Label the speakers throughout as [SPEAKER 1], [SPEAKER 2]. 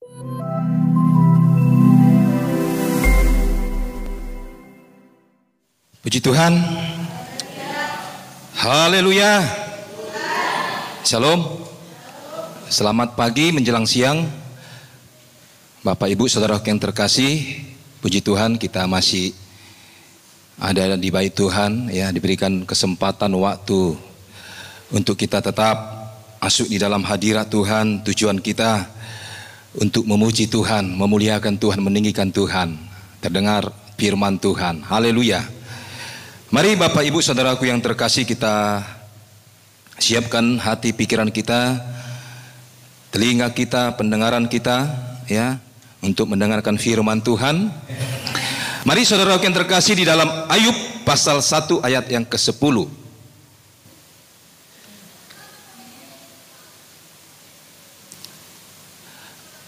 [SPEAKER 1] Puji Tuhan. Haleluya. Shalom. Selamat pagi menjelang siang. Bapak Ibu Saudara yang terkasih, puji Tuhan kita masih ada di bait Tuhan ya, diberikan kesempatan waktu untuk kita tetap masuk di dalam hadirat Tuhan. Tujuan kita untuk memuji Tuhan, memuliakan Tuhan, meninggikan Tuhan, terdengar firman Tuhan. Haleluya. Mari Bapak Ibu Saudaraku yang terkasih, kita siapkan hati pikiran kita, telinga kita, pendengaran kita ya, untuk mendengarkan firman Tuhan. Mari saudaraku yang terkasih, di dalam Ayub pasal 1 ayat yang ke-10.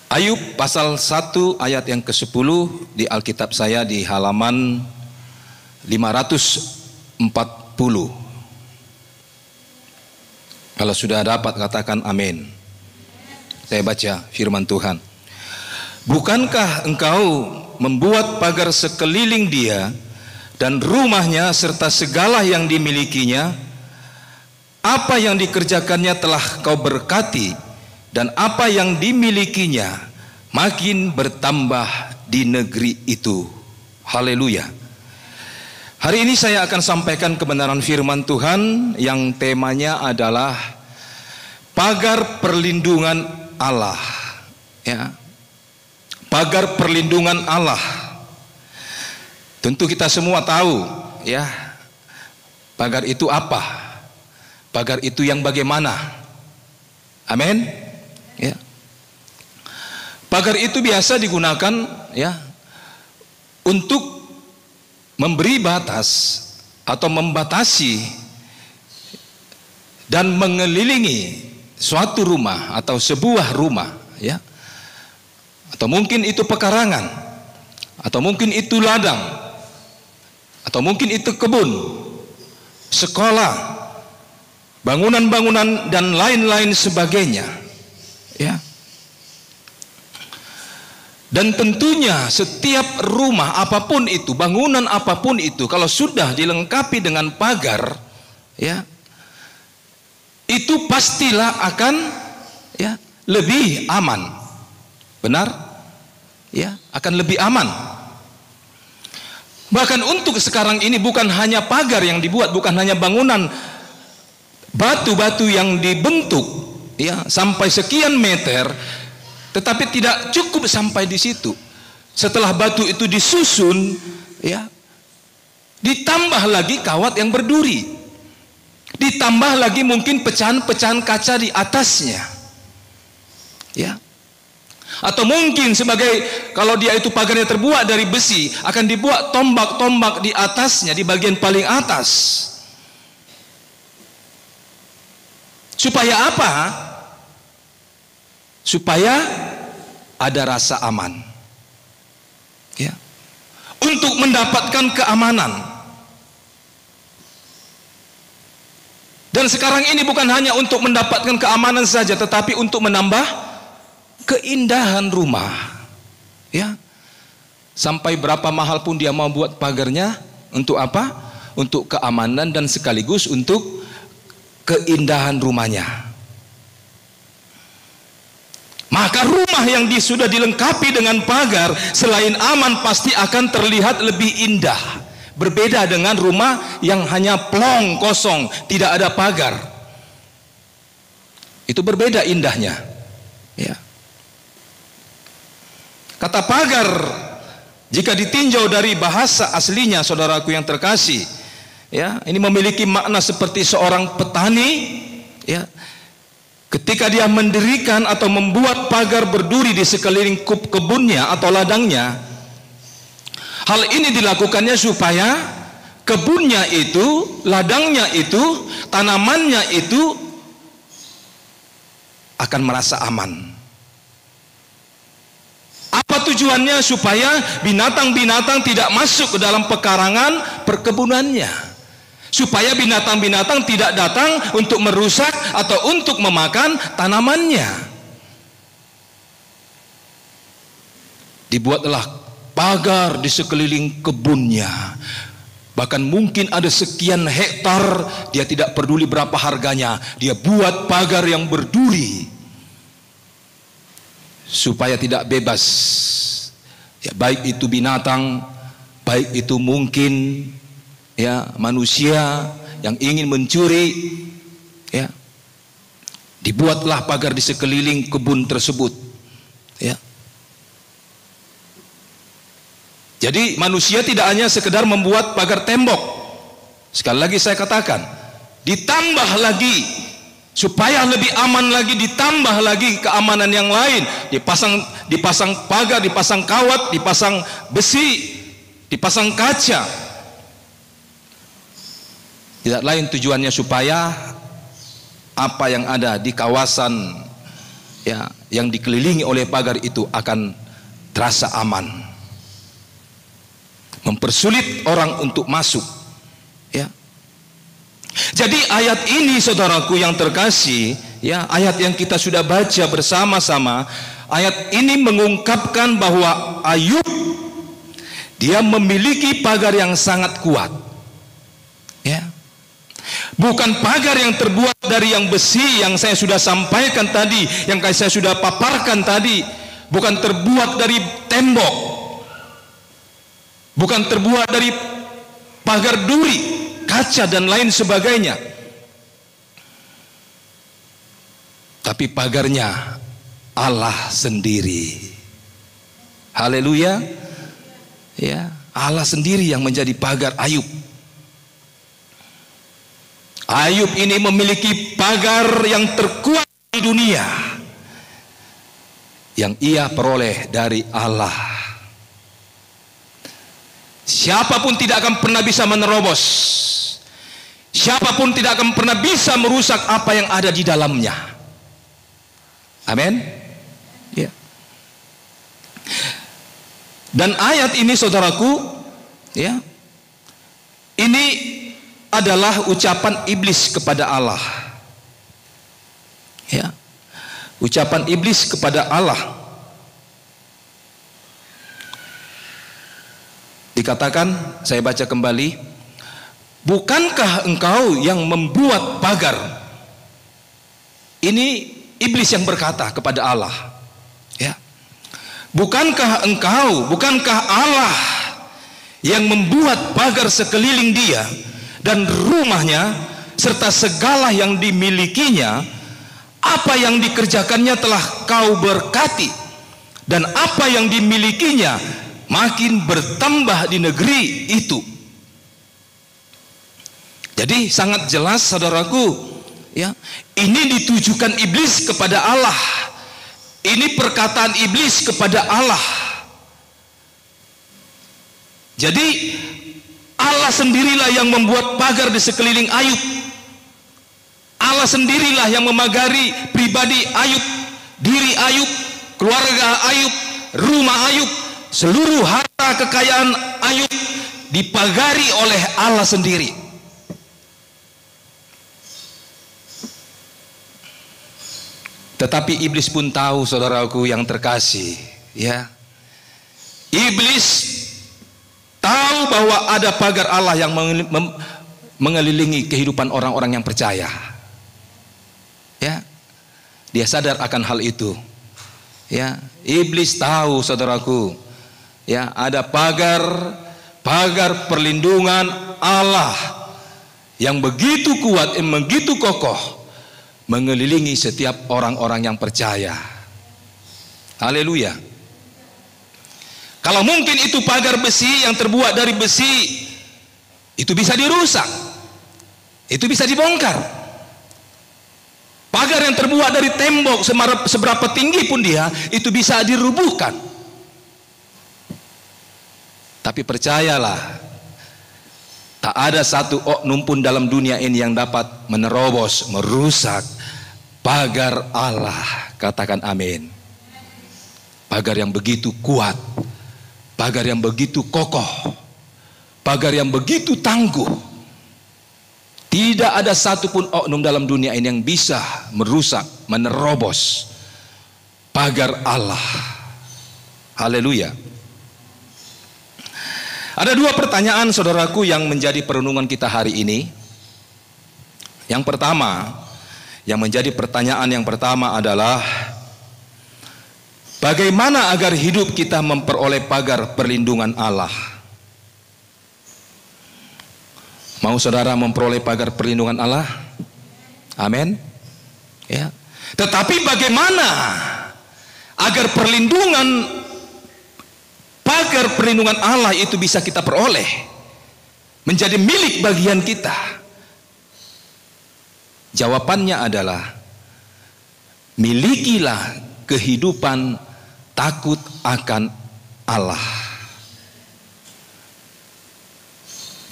[SPEAKER 1] Ayub pasal 1 ayat yang ke-10 di Alkitab saya di halaman 540. Kalau sudah dapat katakan amin. Saya baca firman Tuhan. Bukankah engkau membuat pagar sekeliling dia dan rumahnya serta segala yang dimilikinya? Apa yang dikerjakannya telah kau berkati, dan apa yang dimilikinya makin bertambah di negeri itu. Haleluya. Hari ini saya akan sampaikan kebenaran firman Tuhan yang temanya adalah pagar perlindungan Allah. Ya. Pagar perlindungan Allah. Tentu kita semua tahu ya, pagar itu apa? Pagar itu yang bagaimana? Amin. Ya. Pagar itu biasa digunakan ya untuk memberi batas atau membatasi dan mengelilingi suatu rumah atau sebuah rumah ya, atau mungkin itu pekarangan, atau mungkin itu ladang, atau mungkin itu kebun, sekolah, bangunan-bangunan dan lain-lain sebagainya ya. Dan tentunya setiap rumah apapun itu, bangunan apapun itu, kalau sudah dilengkapi dengan pagar ya, itu pastilah akan ya lebih aman. Benar? Ya, akan lebih aman. Bahkan untuk sekarang ini bukan hanya pagar yang dibuat, bukan hanya bangunan, batu-batu yang dibentuk ya sampai sekian meter. Tetapi tidak cukup sampai di situ. Setelah batu itu disusun, ya, ditambah lagi kawat yang berduri, ditambah lagi mungkin pecahan-pecahan kaca di atasnya, ya. Atau mungkin sebagai, kalau dia itu pagarnya terbuat dari besi, akan dibuat tombak-tombak di atasnya, di bagian paling atas. Supaya apa? Supaya ada rasa aman ya, untuk mendapatkan keamanan. Dan sekarang ini bukan hanya untuk mendapatkan keamanan saja, tetapi untuk menambah keindahan rumah ya. Sampai berapa mahal pun dia mau buat pagarnya, untuk apa? Untuk keamanan dan sekaligus untuk keindahan rumahnya. Maka rumah yang sudah dilengkapi dengan pagar, selain aman pasti akan terlihat lebih indah. Berbeda dengan rumah yang hanya plong kosong, tidak ada pagar. Itu berbeda indahnya ya. Kata pagar, jika ditinjau dari bahasa aslinya saudaraku yang terkasih ya, ini memiliki makna seperti seorang petani ya, ketika dia mendirikan atau membuat pagar berduri di sekeliling kebunnya atau ladangnya. Hal ini dilakukannya supaya kebunnya itu, ladangnya itu, tanamannya itu akan merasa aman. Apa tujuannya? Supaya binatang-binatang tidak masuk ke dalam pekarangan perkebunannya, supaya binatang-binatang tidak datang untuk merusak atau untuk memakan tanamannya. Dibuatlah pagar di sekeliling kebunnya. Bahkan mungkin ada sekian hektar, dia tidak peduli berapa harganya, dia buat pagar yang berduri supaya tidak bebas. Ya, baik itu binatang, baik itu mungkin ya manusia yang ingin mencuri, ya. Dibuatlah pagar di sekeliling kebun tersebut, ya. Jadi manusia tidak hanya sekedar membuat pagar tembok. Sekali lagi saya katakan, ditambah lagi supaya lebih aman lagi, ditambah lagi keamanan yang lain. Dipasang pagar, dipasang kawat, dipasang besi, dipasang kaca. Tidak lain tujuannya supaya apa yang ada di kawasan ya yang dikelilingi oleh pagar itu akan terasa aman. Mempersulit orang untuk masuk, ya. Jadi ayat ini saudaraku yang terkasih, ya, ayat yang kita sudah baca bersama-sama, ayat ini mengungkapkan bahwa Ayub dia memiliki pagar yang sangat kuat, ya. Bukan pagar yang terbuat dari yang besi yang saya sudah sampaikan tadi, yang saya sudah paparkan tadi, bukan terbuat dari tembok, bukan terbuat dari pagar duri, kaca dan lain sebagainya. Tapi pagarnya Allah sendiri. Haleluya. Ya, Allah sendiri yang menjadi pagar Ayub. Ayub ini memiliki pagar yang terkuat di dunia yang ia peroleh dari Allah. Siapapun tidak akan pernah bisa menerobos. Siapapun tidak akan pernah bisa merusak apa yang ada di dalamnya. Amin. Ya. Dan ayat ini saudaraku, ya, ini adalah ucapan iblis kepada Allah. Ya. Ucapan iblis kepada Allah. Dikatakan, saya baca kembali, bukankah engkau yang membuat pagar? Ini iblis yang berkata kepada Allah, ya. Bukankah Allah yang membuat pagar sekeliling dia dan rumahnya serta segala yang dimilikinya? Apa yang dikerjakannya telah kau berkati, dan apa yang dimilikinya makin bertambah di negeri itu. Jadi sangat jelas saudaraku, ya, ini ditujukan iblis kepada Allah. Ini perkataan iblis kepada Allah. Jadi Allah sendirilah yang membuat pagar di sekeliling Ayub. Allah sendirilah yang memagari pribadi Ayub, diri Ayub, keluarga Ayub, rumah Ayub. Seluruh harta kekayaan Ayub dipagari oleh Allah sendiri. Tetapi iblis pun tahu saudaraku yang terkasih, ya. Iblis tahu bahwa ada pagar Allah yang mengelilingi kehidupan orang-orang yang percaya. Ya. Dia sadar akan hal itu. Ya, iblis tahu saudaraku, ya, ada pagar perlindungan Allah yang begitu kuat, yang begitu kokoh mengelilingi setiap orang-orang yang percaya. Haleluya. Kalau mungkin itu pagar besi yang terbuat dari besi, itu bisa dirusak, itu bisa dibongkar. Pagar yang terbuat dari tembok seberapa tinggi pun dia, itu bisa dirubuhkan. Tapi percayalah, tak ada satu oknum pun dalam dunia ini yang dapat menerobos, merusak pagar Allah. Katakan amin. Pagar yang begitu kuat, pagar yang begitu kokoh, pagar yang begitu tangguh. Tidak ada satupun oknum dalam dunia ini yang bisa merusak, menerobos pagar Allah. Haleluya. Ada dua pertanyaan saudaraku yang menjadi perenungan kita hari ini. Yang pertama, yang menjadi pertanyaan yang pertama adalah bagaimana agar hidup kita memperoleh pagar perlindungan Allah? Mau saudara memperoleh pagar perlindungan Allah? Amin. Ya. Tetapi bagaimana agar pagar perlindungan Allah itu bisa kita peroleh, menjadi milik bagian kita? Jawabannya adalah milikilah kehidupan takut akan Allah.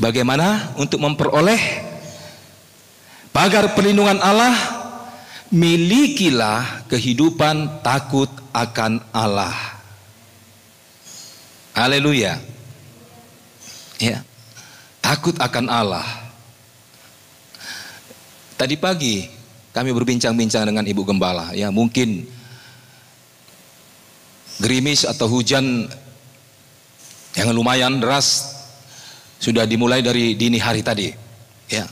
[SPEAKER 1] Bagaimana untuk memperoleh pagar perlindungan Allah? Milikilah kehidupan takut akan Allah. Haleluya. Ya. Takut akan Allah. Tadi pagi kami berbincang-bincang dengan Ibu Gembala, ya, mungkin gerimis atau hujan yang lumayan deras sudah dimulai dari dini hari tadi, ya,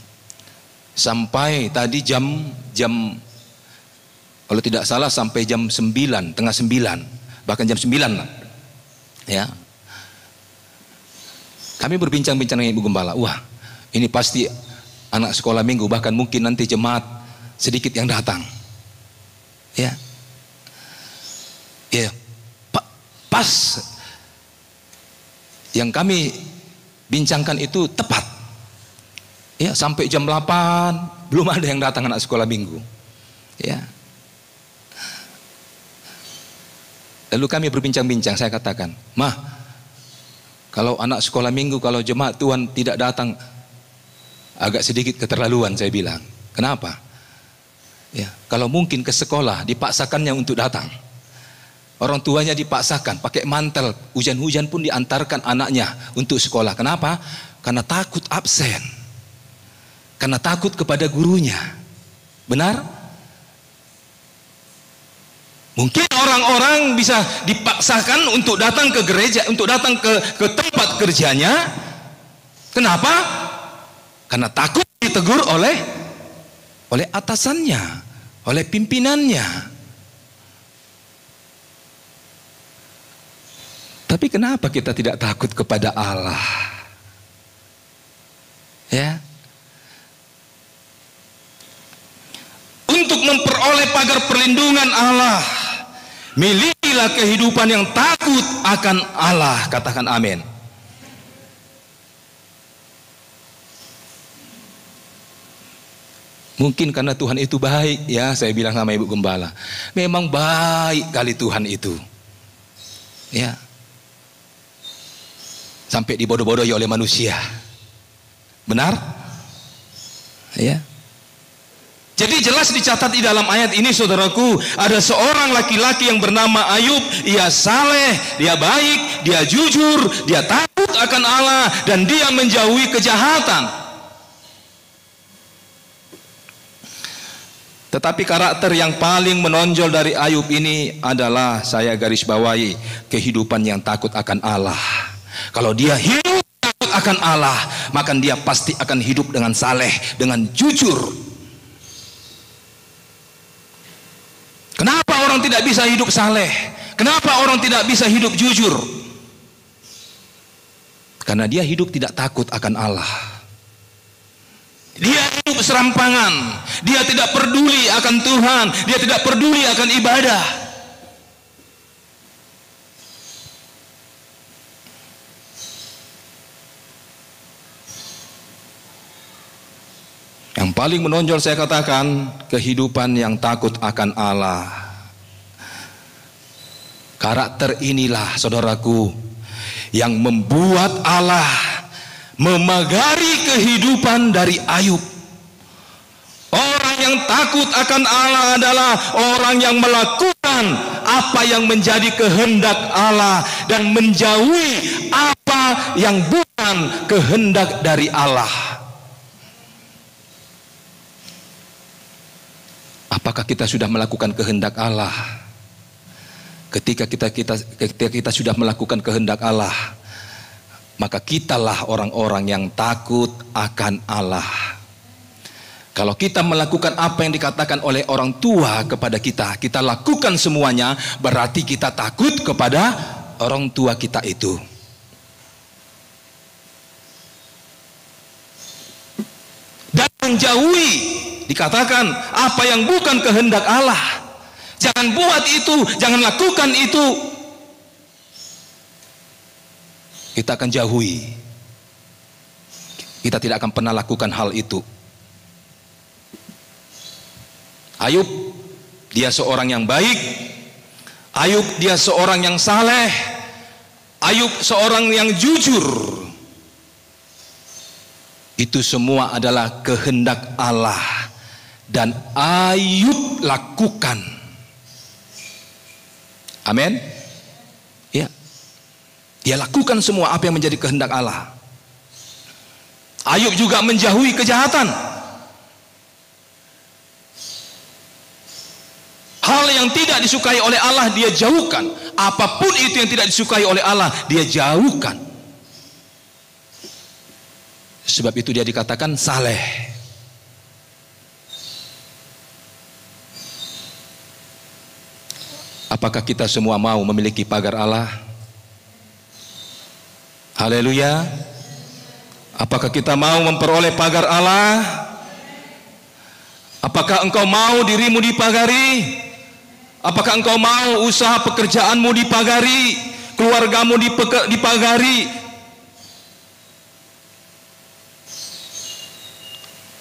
[SPEAKER 1] sampai tadi jam kalau tidak salah sampai jam 9, tengah 9, bahkan jam 9 lah, ya. Kami berbincang-bincang dengan Ibu Gembala, wah ini pasti anak sekolah minggu, bahkan mungkin nanti jemaat sedikit yang datang, ya, ya, pas yang kami bincangkan itu tepat, ya, sampai jam 8 belum ada yang datang anak sekolah minggu, ya. Lalu kami berbincang-bincang, saya katakan, Mah, kalau anak sekolah minggu, kalau jemaat Tuhan tidak datang, agak sedikit keterlaluan, saya bilang. Kenapa? Ya, kalau mungkin ke sekolah dipaksakannya untuk datang, orang tuanya dipaksakan pakai mantel, hujan-hujan pun diantarkan anaknya untuk sekolah. Kenapa? Karena takut absen, karena takut kepada gurunya. Benar? Mungkin orang-orang bisa dipaksakan untuk datang ke gereja, untuk datang ke tempat kerjanya. Kenapa? Karena takut ditegur oleh atasannya, oleh pimpinannya. Tapi kenapa kita tidak takut kepada Allah? Ya. Untuk memperoleh pagar perlindungan Allah, milikilah kehidupan yang takut akan Allah. Katakan amin. Mungkin karena Tuhan itu baik, ya, saya bilang sama Ibu Gembala, memang baik kali Tuhan itu, ya, sampai dibodoh-bodohi oleh manusia. Benar? Ya. Jadi jelas dicatat di dalam ayat ini, saudaraku, ada seorang laki-laki yang bernama Ayub. Ia saleh, dia baik, dia jujur, dia takut akan Allah, dan dia menjauhi kejahatan. Tetapi karakter yang paling menonjol dari Ayub ini adalah, saya garis bawahi, kehidupan yang takut akan Allah. Kalau dia hidup takut akan Allah, maka dia pasti akan hidup dengan saleh, dengan jujur. Kenapa orang tidak bisa hidup saleh? Kenapa orang tidak bisa hidup jujur? Karena dia hidup tidak takut akan Allah. Dia hidup serampangan. Dia tidak peduli akan Tuhan. Dia tidak peduli akan ibadah. Yang paling menonjol saya katakan, kehidupan yang takut akan Allah. Karakter inilah, saudaraku, yang membuat Allah memagari kehidupan dari Ayub. Orang yang takut akan Allah adalah orang yang melakukan apa yang menjadi kehendak Allah dan menjauhi apa yang bukan kehendak dari Allah. Apakah kita sudah melakukan kehendak Allah? Ketika kita sudah melakukan kehendak Allah, maka kitalah orang-orang yang takut akan Allah. Kalau kita melakukan apa yang dikatakan oleh orang tua kepada kita, kita lakukan semuanya, berarti kita takut kepada orang tua kita itu. Dan menjauhi, dikatakan apa yang bukan kehendak Allah. Jangan buat itu, jangan lakukan itu. Kita akan jauhi. Kita tidak akan pernah lakukan hal itu. Ayub, dia seorang yang baik. Ayub, dia seorang yang saleh. Ayub, seorang yang jujur. Itu semua adalah kehendak Allah, dan Ayub lakukan. Amin. Ya, dia lakukan semua apa yang menjadi kehendak Allah. Ayub juga menjauhi kejahatan. Hal yang tidak disukai oleh Allah dia jauhkan. Apapun itu yang tidak disukai oleh Allah dia jauhkan. Sebab itu dia dikatakan saleh. Apakah kita semua mau memiliki pagar Allah? Haleluya. Apakah kita mau memperoleh pagar Allah? Apakah engkau mau dirimu dipagari? Apakah engkau mau usaha pekerjaanmu dipagari, keluargamu dipagari?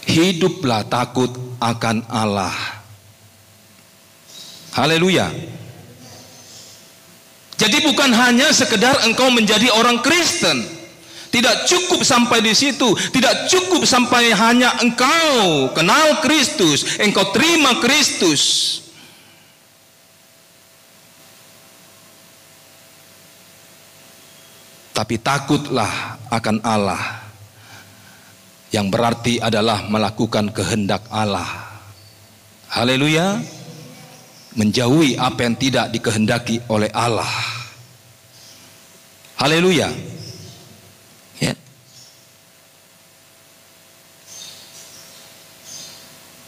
[SPEAKER 1] Hiduplah takut akan Allah. Haleluya. Jadi bukan hanya sekedar engkau menjadi orang Kristen. Tidak cukup sampai di situ. Tidak cukup sampai hanya engkau kenal Kristus, engkau terima Kristus. Tapi takutlah akan Allah, yang berarti adalah melakukan kehendak Allah. Haleluya. Menjauhi apa yang tidak dikehendaki oleh Allah. Haleluya. Ya.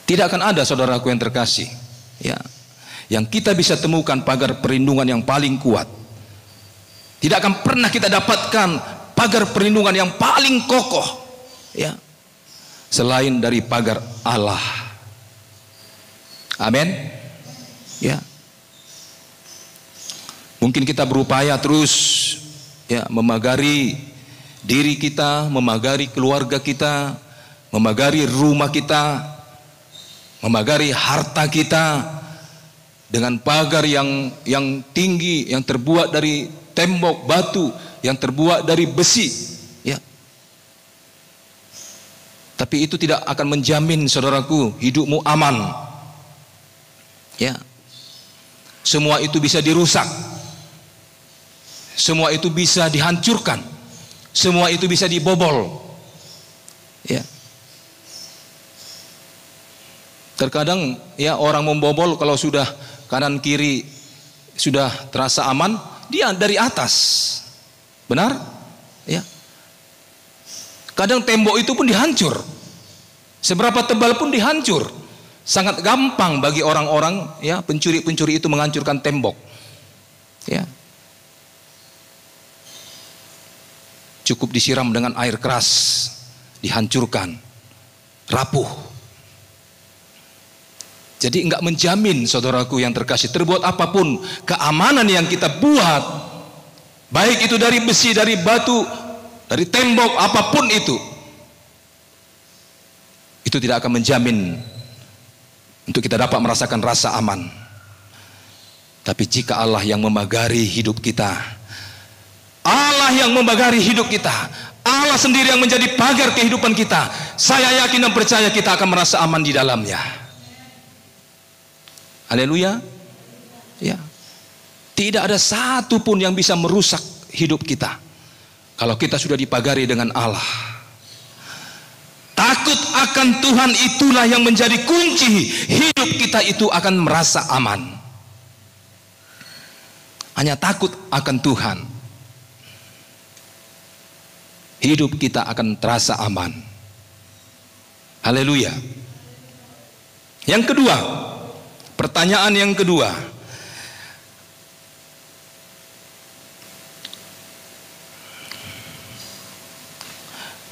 [SPEAKER 1] Tidak akan ada, saudaraku yang terkasih, ya, yang kita bisa temukan pagar perlindungan yang paling kuat. Tidak akan pernah kita dapatkan pagar perlindungan yang paling kokoh, ya, selain dari pagar Allah. Amin. Ya. Mungkin kita berupaya terus, ya, memagari diri kita, memagari keluarga kita, memagari rumah kita, memagari harta kita dengan pagar yang tinggi, yang terbuat dari tembok batu, yang terbuat dari besi, ya. Tapi itu tidak akan menjamin, saudaraku, hidupmu aman. Ya. Semua itu bisa dirusak. Semua itu bisa dihancurkan. Semua itu bisa dibobol. Ya. Terkadang, ya, orang membobol kalau sudah kanan kiri sudah terasa aman, dia dari atas. Benar? Ya. Kadang tembok itu pun dihancur. Seberapa tebal pun dihancur. Sangat gampang bagi orang-orang, ya, pencuri-pencuri itu menghancurkan tembok. Ya. Cukup disiram dengan air keras, dihancurkan, rapuh. Jadi enggak menjamin, saudaraku yang terkasih, terbuat apapun, keamanan yang kita buat, baik itu dari besi, dari batu, dari tembok, apapun itu tidak akan menjamin untuk kita dapat merasakan rasa aman. Tapi jika Allah yang memagari hidup kita, Allah yang memagari hidup kita, Allah sendiri yang menjadi pagar kehidupan kita, saya yakin dan percaya kita akan merasa aman di dalamnya. Haleluya. Ya. Tidak ada satu pun yang bisa merusak hidup kita kalau kita sudah dipagari dengan Allah. Takut akan Tuhan itulah yang menjadi kunci hidup kita itu akan merasa aman. hanya takut akan Tuhan, hidup kita akan terasa aman. Haleluya. Yang kedua, pertanyaan yang kedua,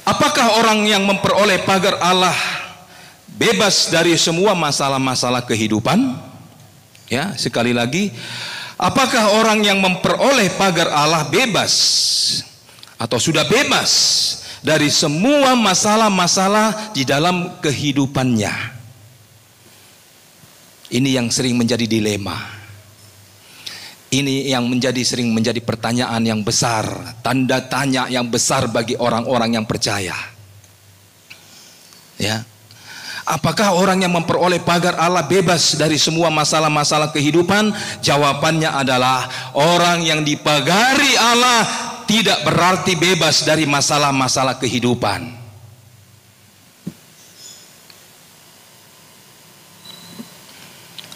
[SPEAKER 1] apakah orang yang memperoleh pagar Allah bebas dari semua masalah-masalah kehidupan? Ya, sekali lagi, apakah orang yang memperoleh pagar Allah bebas atau sudah bebas dari semua masalah-masalah di dalam kehidupannya? Ini yang sering menjadi dilema. Ini yang sering menjadi pertanyaan yang besar, tanda tanya yang besar bagi orang-orang yang percaya. Ya. Apakah orang yang memperoleh pagar Allah bebas dari semua masalah-masalah kehidupan? Jawabannya adalah orang yang dipagari Allah tidak berarti bebas dari masalah-masalah kehidupan.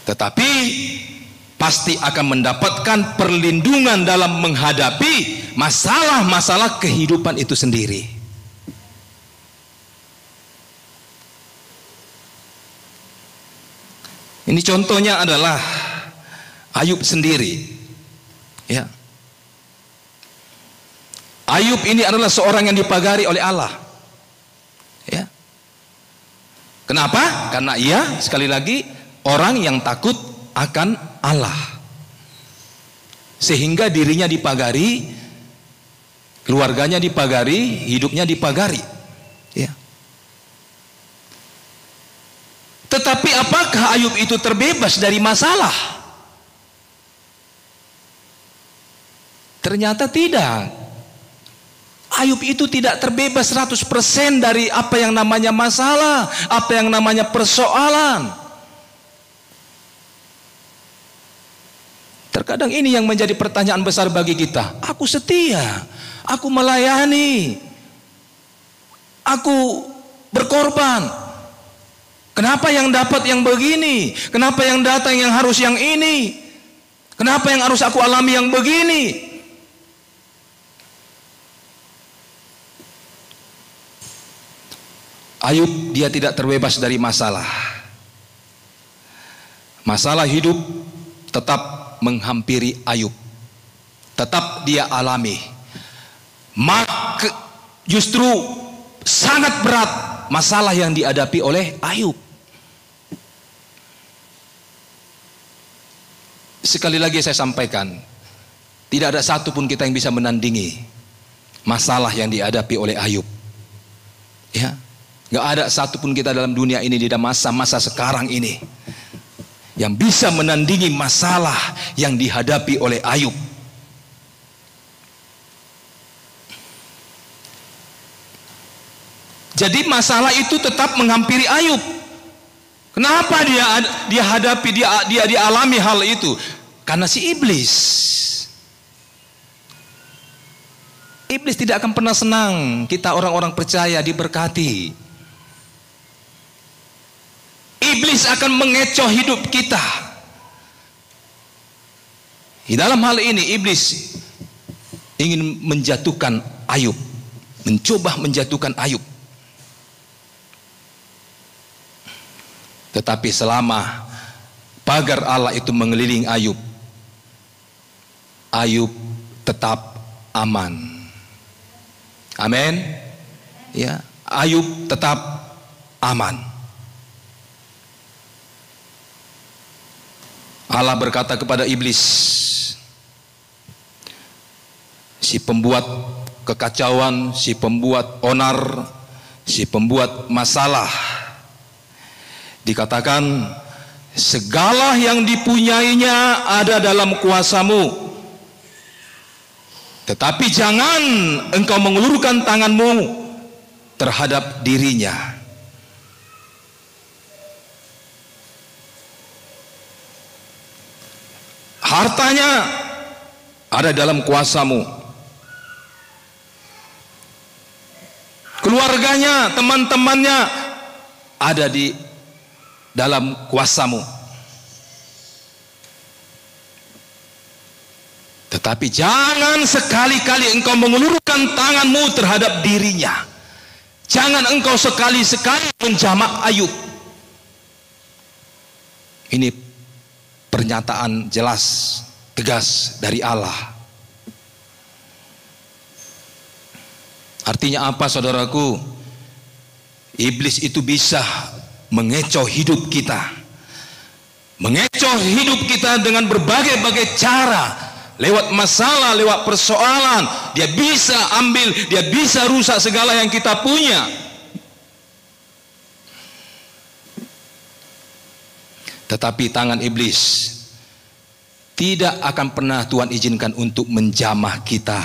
[SPEAKER 1] Tetapi pasti akan mendapatkan perlindungan dalam menghadapi masalah-masalah kehidupan itu sendiri. Ini contohnya adalah Ayub sendiri. Ya. Ayub ini adalah seorang yang dipagari oleh Allah. Ya. Kenapa? Karena ia sekali lagi orang yang takut akan Allah, sehingga dirinya dipagari, keluarganya dipagari, hidupnya dipagari. Ya. Tetapi apakah Ayub itu terbebas dari masalah? Ternyata tidak. Ayub itu tidak terbebas 100% dari apa yang namanya masalah, apa yang namanya persoalan. Terkadang ini yang menjadi pertanyaan besar bagi kita. Aku setia, aku melayani, aku berkorban. Kenapa yang dapat yang begini? Kenapa yang datang yang harus yang ini? Kenapa yang harus aku alami yang begini? Ayub dia tidak terbebas dari masalah. Masalah hidup tetap menghampiri Ayub. Tetap dia alami. Maka justru sangat berat masalah yang dihadapi oleh Ayub. Sekali lagi saya sampaikan, tidak ada satupun kita yang bisa menandingi masalah yang dihadapi oleh Ayub. Ya, nggak ada satupun kita dalam dunia ini di masa-masa sekarang ini yang bisa menandingi masalah yang dihadapi oleh Ayub. Jadi masalah itu tetap menghampiri Ayub. Kenapa dia hadapi, dia dialami hal itu? Karena si iblis. Iblis tidak akan pernah senang kita orang-orang percaya diberkati. Iblis akan mengecoh hidup kita. Di dalam hal ini iblis ingin menjatuhkan Ayub, mencoba menjatuhkan Ayub. Tetapi selama pagar Allah itu mengelilingi Ayub, Ayub tetap aman. Amin. Ya, Ayub tetap aman. Allah berkata kepada iblis, si pembuat kekacauan, si pembuat onar, si pembuat masalah, dikatakan segala yang dipunyainya ada dalam kuasamu, tetapi jangan engkau mengulurkan tanganmu terhadap dirinya. Hartanya ada dalam kuasamu, keluarganya, teman-temannya ada di dalam kuasamu. Tetapi jangan sekali-kali engkau mengulurkan tanganmu terhadap dirinya. Jangan engkau sekali-sekali menjamak Ayub. Ini pernyataan jelas, tegas dari Allah. Artinya apa, saudaraku? Iblis itu bisa mengecoh hidup kita. Mengecoh hidup kita dengan berbagai-bagai cara. Lewat masalah, lewat persoalan, dia bisa ambil, dia bisa rusak segala yang kita punya. Tetapi tangan iblis tidak akan pernah Tuhan izinkan untuk menjamah kita.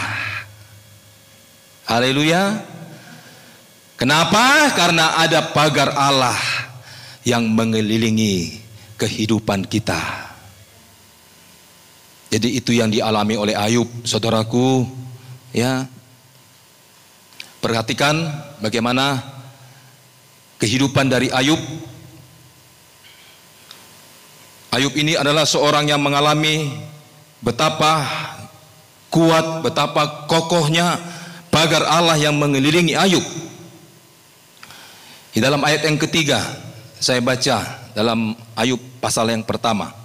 [SPEAKER 1] Haleluya. Kenapa? Karena ada pagar Allah yang mengelilingi kehidupan kita. Jadi itu yang dialami oleh Ayub, saudaraku, ya. Perhatikan bagaimana kehidupan dari Ayub. Ayub ini adalah seorang yang mengalami betapa kuat, betapa kokohnya pagar Allah yang mengelilingi Ayub. Di dalam ayat yang ketiga, saya baca dalam Ayub pasal yang pertama.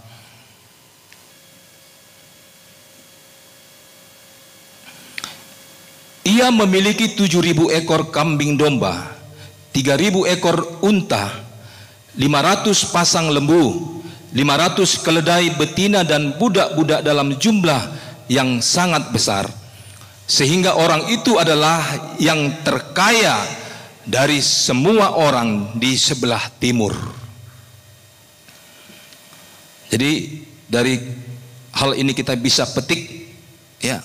[SPEAKER 1] Ia memiliki 7.000 ekor kambing domba, 3.000 ekor unta, 500 pasang lembu, 500 keledai betina dan budak-budak dalam jumlah yang sangat besar, sehingga orang itu adalah yang terkaya dari semua orang di sebelah timur. Jadi dari hal ini kita bisa petik, ya,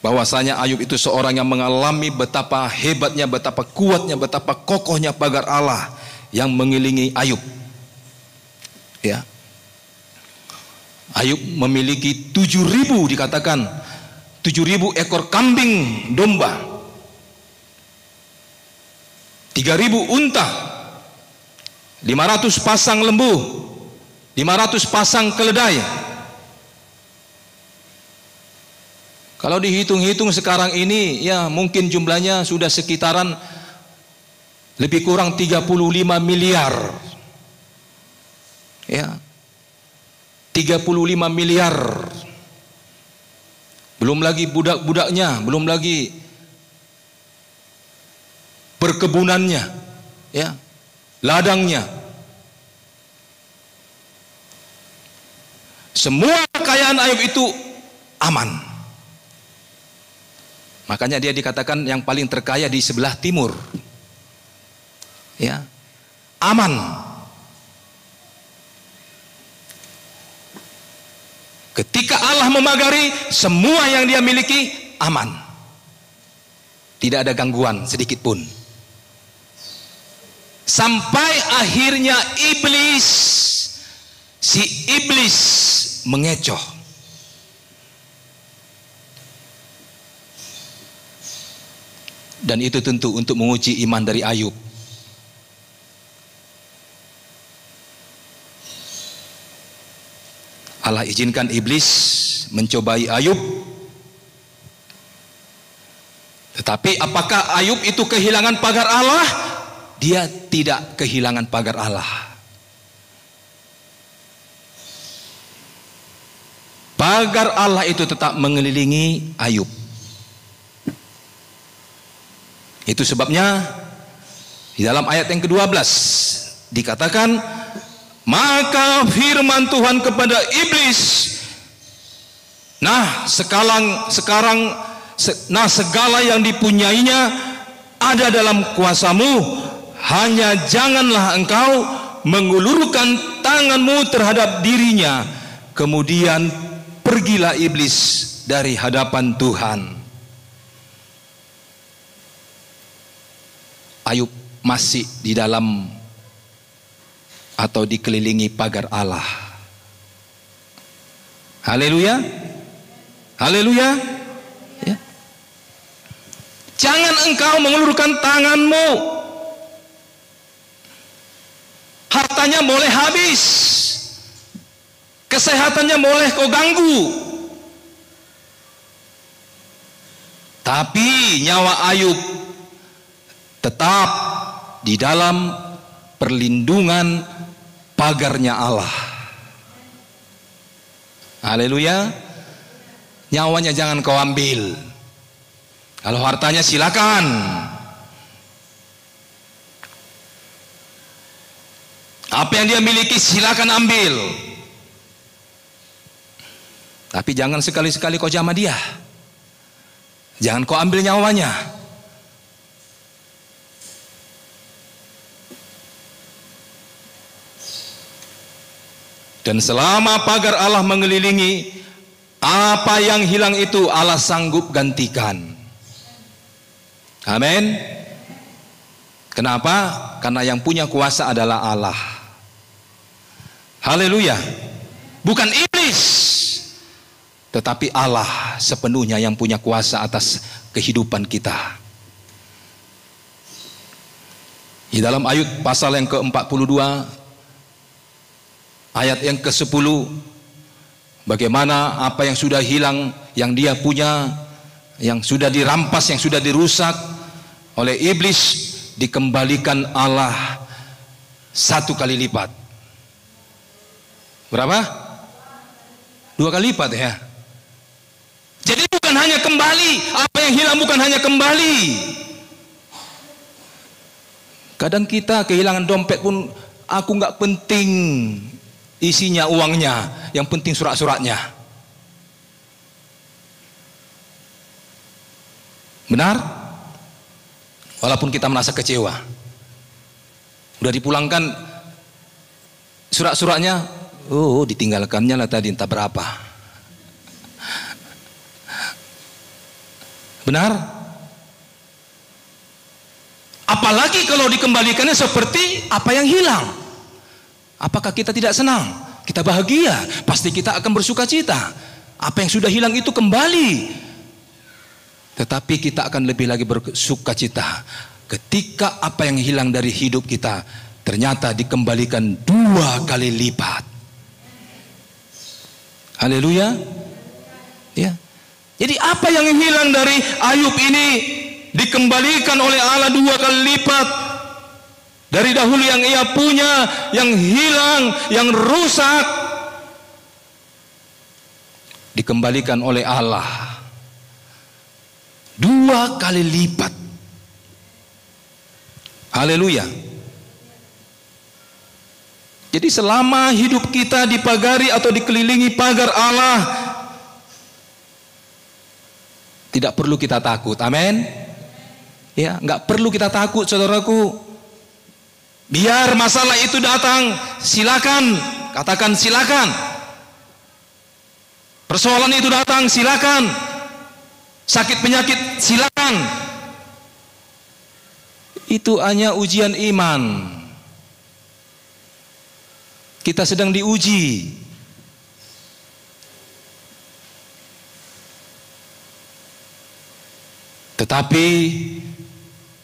[SPEAKER 1] bahwasanya Ayub itu seorang yang mengalami betapa hebatnya, betapa kuatnya, betapa kokohnya pagar Allah yang mengelilingi Ayub. Ya. Ayub memiliki 7.000, dikatakan 7.000 ekor kambing domba, 3.000 unta, 500 pasang lembu, 500 pasang keledai. Kalau dihitung-hitung sekarang ini, ya mungkin jumlahnya sudah sekitaran lebih kurang 35 miliar. Ya. 35 miliar. Belum lagi budak-budaknya, belum lagi perkebunannya, ya, ladangnya. Semua kekayaan Ayub itu aman. Makanya dia dikatakan yang paling terkaya di sebelah timur. Ya. Aman. Ketika Allah memagari, semua yang dia miliki aman. Tidak ada gangguan sedikit pun. Sampai akhirnya si iblis mengecoh. Dan itu tentu untuk menguji iman dari Ayub. Allah izinkan iblis mencobai Ayub. Tetapi apakah Ayub itu kehilangan pagar Allah? Dia tidak kehilangan pagar Allah. Pagar Allah itu tetap mengelilingi Ayub. Itu sebabnya di dalam ayat yang ke-12 dikatakan, maka firman Tuhan kepada iblis, segala yang dipunyainya ada dalam kuasamu, hanya janganlah engkau mengulurkan tanganmu terhadap dirinya. Kemudian pergilah iblis dari hadapan Tuhan. Ayub masih di dalam atau dikelilingi pagar Allah. Haleluya. Haleluya. Ya. Jangan engkau mengulurkan tanganmu. Hartanya boleh habis, kesehatannya boleh kau ganggu, Tapi nyawa Ayub tetap di dalam perlindungan pagarnya Allah. Haleluya. Nyawanya jangan kau ambil. Kalau hartanya silakan. Apa yang dia miliki silakan ambil. Tapi jangan sekali-sekali kau jamah dia. Jangan kau ambil nyawanya. Dan selama pagar Allah mengelilingi, apa yang hilang itu Allah sanggup gantikan. Amin. Kenapa? Karena yang punya kuasa adalah Allah. Haleluya. Bukan iblis, tetapi Allah sepenuhnya yang punya kuasa atas kehidupan kita. Di dalam Ayub pasal yang ke-42 ayat yang ke-10, bagaimana apa yang sudah hilang, yang dia punya, yang sudah dirampas, yang sudah dirusak oleh iblis, dikembalikan Allah 1 kali lipat. Berapa? 2 kali lipat ya. Jadi bukan hanya kembali, apa yang hilang bukan hanya kembali. Kadang kita kehilangan dompet pun, aku nggak penting isinya uangnya, yang penting surat-suratnya. Benar? Walaupun kita merasa kecewa, udah dipulangkan surat-suratnya, oh ditinggalkannya lah tadi entah berapa. Benar? Apalagi kalau dikembalikannya seperti apa yang hilang. Apakah kita tidak senang? Kita bahagia, pasti kita akan bersuka cita. Apa yang sudah hilang itu kembali. Tetapi kita akan lebih lagi bersuka cita ketika apa yang hilang dari hidup kita ternyata dikembalikan 2 kali lipat. Haleluya. Ya. Jadi apa yang hilang dari Ayub ini dikembalikan oleh Allah 2 kali lipat. Dari dahulu yang ia punya, yang hilang, yang rusak, dikembalikan oleh Allah 2 kali lipat. Haleluya. Jadi selama hidup kita dipagari atau dikelilingi pagar Allah, tidak perlu kita takut. Amin. Ya, nggak perlu kita takut, saudaraku. Biar masalah itu datang, silakan, katakan silakan. Persoalan itu datang, silakan. Sakit penyakit, silakan. Itu hanya ujian iman. Kita sedang diuji. Tetapi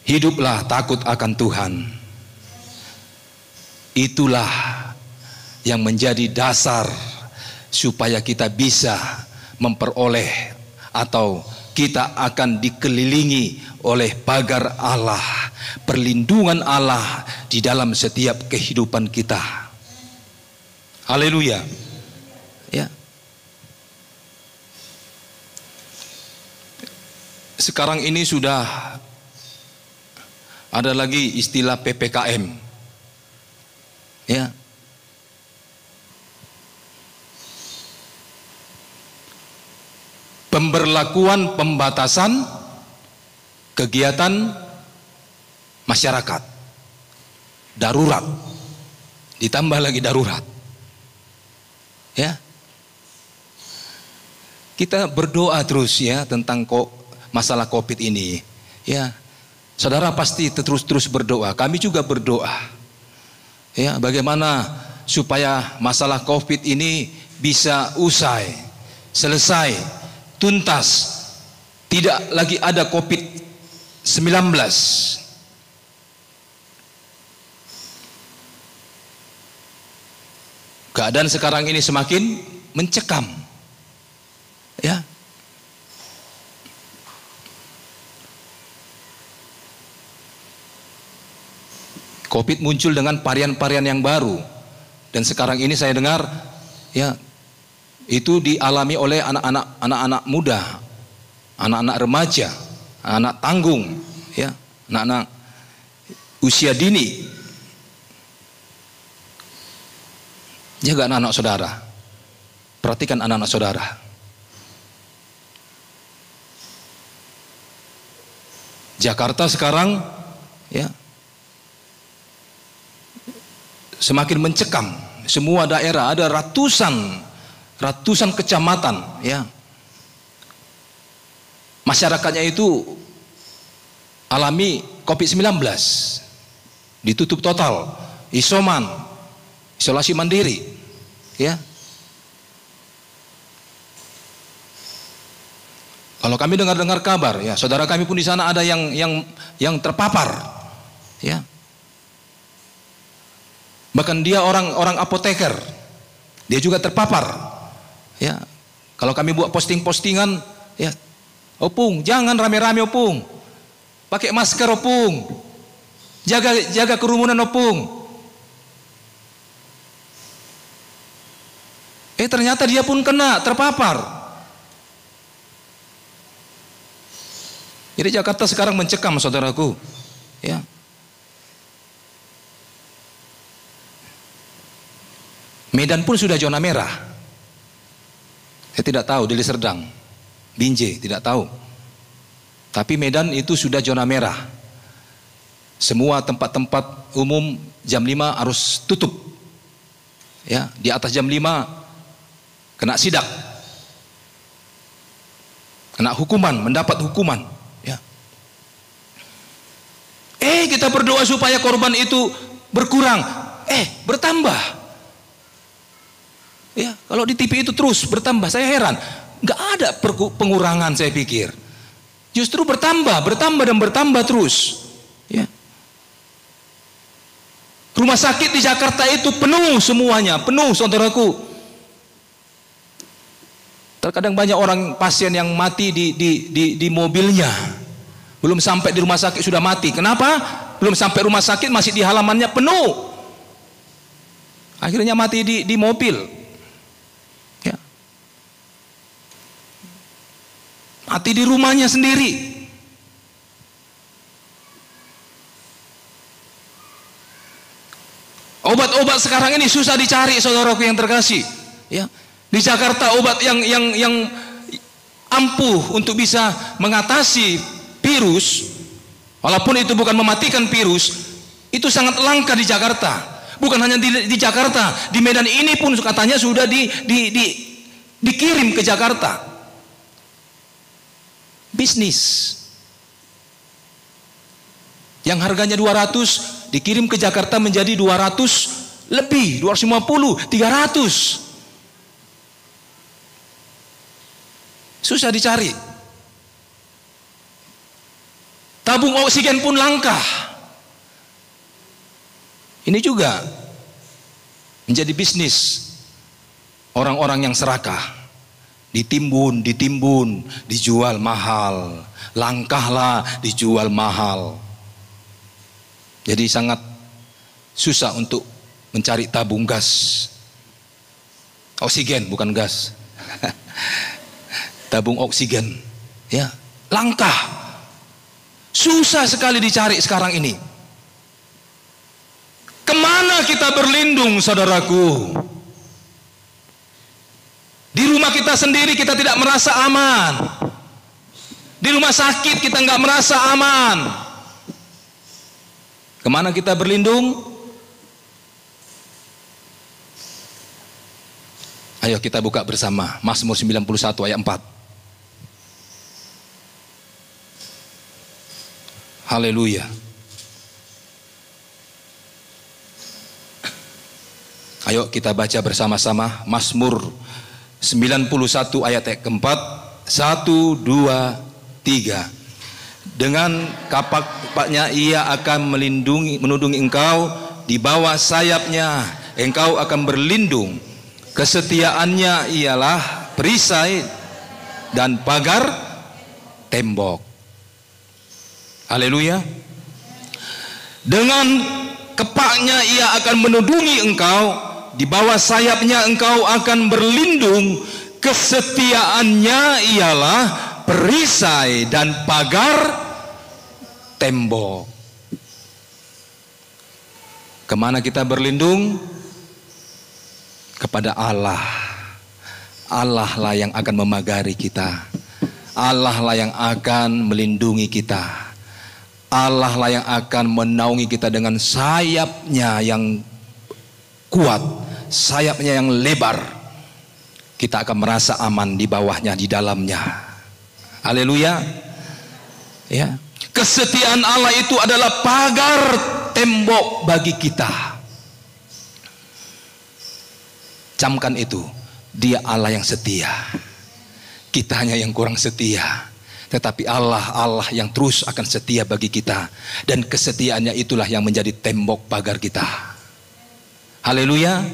[SPEAKER 1] hiduplah takut akan Tuhan. Itulah yang menjadi dasar supaya kita bisa memperoleh atau kita akan dikelilingi oleh pagar Allah, perlindungan Allah di dalam setiap kehidupan kita. Haleluya. Ya. Sekarang ini sudah ada lagi istilah PPKM. Ya. Pemberlakuan pembatasan kegiatan masyarakat. Darurat. Ditambah lagi darurat. Ya. Kita berdoa terus ya tentang masalah Covid ini. Ya. Saudara pasti terus berdoa. Kami juga berdoa. Ya, bagaimana supaya masalah Covid ini bisa usai, selesai, tuntas, tidak lagi ada Covid-19. Keadaan sekarang ini semakin mencekam. Ya. COVID muncul dengan varian-varian yang baru, dan sekarang ini saya dengar ya itu dialami oleh anak-anak muda, anak-anak remaja, anak tanggung, ya, anak-anak usia dini. Jaga anak-anak saudara, perhatikan anak-anak saudara. Jakarta sekarang ya semakin mencekam. Semua daerah ada ratusan kecamatan ya. Masyarakatnya itu alami COVID-19. Ditutup total, isoman, isolasi mandiri ya. Kalau kami dengar kabar ya, saudara kami pun di sana ada yang terpapar ya. Bahkan dia orang apoteker, dia juga terpapar ya. Kalau kami buat postingan ya, opung, jangan rame-rame opung, pakai masker opung, jaga kerumunan opung. Ternyata dia pun kena, terpapar. Jadi Jakarta sekarang mencekam, saudaraku ya. Medan pun sudah zona merah. Saya tidak tahu Deli Serdang, Binjai, tidak tahu. Tapi Medan itu sudah zona merah. Semua tempat-tempat umum jam 5 harus tutup. Ya, di atas jam 5 kena sidak. Kena hukuman, mendapat hukuman, ya. Kita berdoa supaya korban itu berkurang. Bertambah. Ya, kalau di TV itu terus bertambah, saya heran. Nggak ada pengurangan, saya pikir. Justru bertambah dan bertambah terus. Ya. Rumah sakit di Jakarta itu penuh semuanya, penuh, saudaraku. Terkadang banyak orang pasien yang mati di mobilnya. Belum sampai di rumah sakit sudah mati. Kenapa? Belum sampai rumah sakit masih di halamannya penuh. Akhirnya mati di mobil. Ya. Mati di rumahnya sendiri. Obat-obat sekarang ini susah dicari, saudaraku yang terkasih. Ya. Di Jakarta obat yang ampuh untuk bisa mengatasi virus, walaupun itu bukan mematikan virus, itu sangat langka di Jakarta. Bukan hanya di Jakarta, di Medan ini pun katanya sudah dikirim ke Jakarta. Bisnis yang harganya 200 dikirim ke Jakarta menjadi 200 lebih, 250, 300. Susah dicari. Tabung oksigen pun langka. Ini juga menjadi bisnis orang-orang yang serakah. Ditimbun, dijual mahal. Langkahlah, dijual mahal. Jadi sangat susah untuk mencari tabung gas. Oksigen, bukan gas. Tabung oksigen, ya, langka, susah sekali dicari sekarang ini. Kemana kita berlindung, saudaraku? Di rumah kita sendiri kita tidak merasa aman. Di rumah sakit kita nggak merasa aman. Kemana kita berlindung? Ayo kita buka bersama Mazmur 91 ayat 4. Haleluya. Ayo kita baca bersama-sama Mazmur 91 ayat keempat. 1, 2, 3. Dengan kapak-kapaknya ia akan menundungi engkau, di bawah sayapnya engkau akan berlindung. Kesetiaannya ialah perisai dan pagar tembok. Haleluya. Dengan kepaknya ia akan menudungi engkau, di bawah sayapnya engkau akan berlindung. Kesetiaannya ialah perisai dan pagar tembok. Kemana kita berlindung? Kepada Allah. Allah lah yang akan memagari kita. Allah lah yang akan melindungi kita. Allah lah yang akan menaungi kita dengan sayapnya yang kuat, sayapnya yang lebar. Kita akan merasa aman di bawahnya, di dalamnya. Haleluya. Ya. Kesetiaan Allah itu adalah pagar tembok bagi kita. Camkan itu, Dia Allah yang setia. Kita hanya yang kurang setia. Tetapi Allah yang terus akan setia bagi kita. Dan kesetiaannya itulah yang menjadi tembok pagar kita. Haleluya.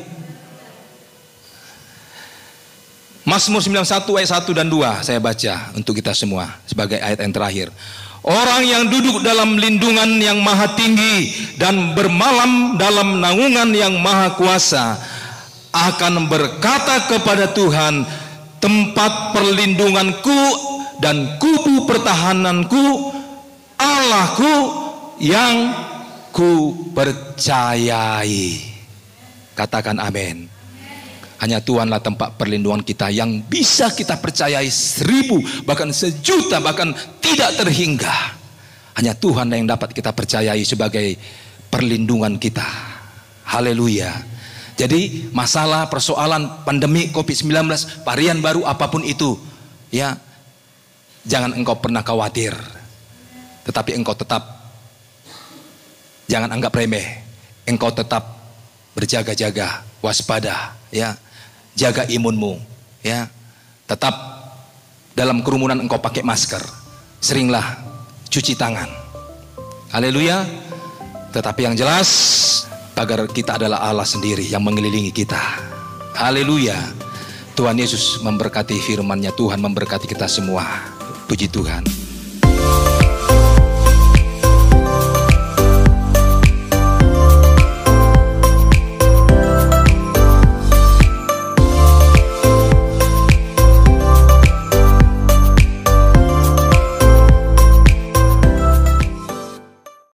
[SPEAKER 1] Mazmur 91 ayat 1 dan 2 saya baca untuk kita semua sebagai ayat yang terakhir. Orang yang duduk dalam lindungan yang maha tinggi dan bermalam dalam naungan yang maha kuasa akan berkata kepada Tuhan, tempat perlindunganku dan kubu pertahananku, Allahku yang ku percayai. Katakan amin. Hanya Tuhanlah tempat perlindungan kita yang bisa kita percayai 1000 bahkan 1.000.000 bahkan tidak terhingga. Hanya Tuhan yang dapat kita percayai sebagai perlindungan kita. Haleluya. Jadi masalah, persoalan pandemi COVID-19, varian baru apapun itu, ya, jangan engkau pernah khawatir. Tetapi engkau tetap jangan anggap remeh. Engkau tetap berjaga-jaga, waspada, ya. Jaga imunmu, ya. Tetap dalam kerumunan engkau pakai masker. Seringlah cuci tangan. Haleluya. Tetapi yang jelas, pagar kita adalah Allah sendiri yang mengelilingi kita. Haleluya. Tuhan Yesus memberkati firman-Nya, Tuhan memberkati kita semua. Puji Tuhan.